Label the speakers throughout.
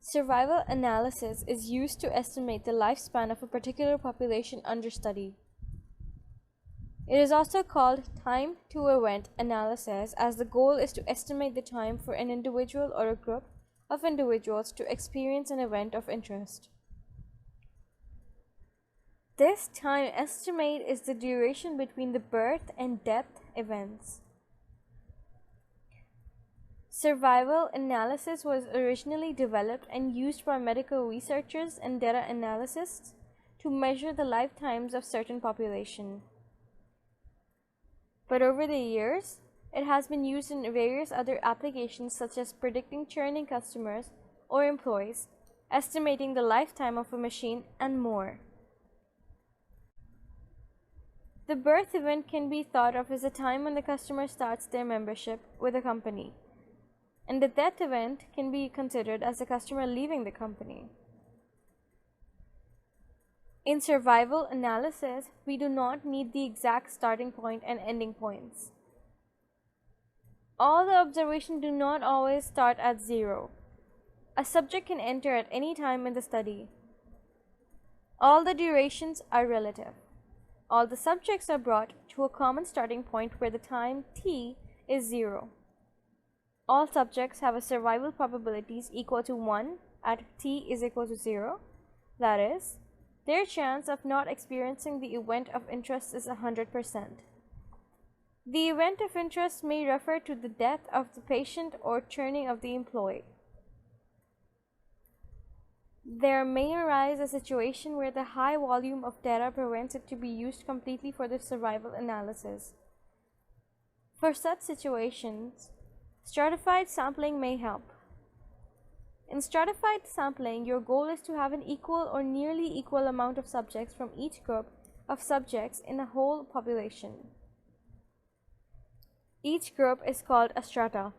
Speaker 1: Survival analysis is used to estimate the lifespan of a particular population under study. It is also called time-to-event analysis, as the goal is to estimate the time for an individual or a group of individuals to experience an event of interest. This time estimate is the duration between the birth and death events. Survival analysis was originally developed and used by medical researchers and data analysts to measure the lifetimes of certain population. But over the years, it has been used in various other applications such as predicting churning customers or employees, estimating the lifetime of a machine, and more. The birth event can be thought of as a time when the customer starts their membership with a company, and the death event can be considered as the customer leaving the company. In survival analysis, we do not need the exact starting point and ending points. All the observations do not always start at 0. A subject can enter at any time in the study. All the durations are relative. All the subjects are brought to a common starting point where the time t is 0. All subjects have a survival probabilities equal to 1 at t is equal to 0. That is, their chance of not experiencing the event of interest is 100%. The event of interest may refer to the death of the patient or churning of the employee. There may arise a situation where the high volume of data prevents it to be used completely for the survival analysis. For such situations, stratified sampling may help. In stratified sampling, your goal is to have an equal or nearly equal amount of subjects from each group of subjects in a whole population. Each group is called a strata.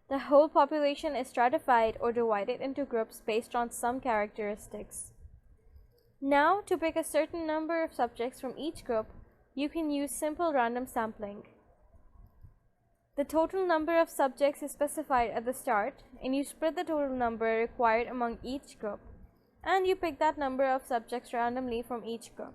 Speaker 1: The whole population is stratified or divided into groups based on some characteristics. Now, to pick a certain number of subjects from each group, you can use simple random sampling. The total number of subjects is specified at the start, and you split the total number required among each group, and you pick that number of subjects randomly from each group.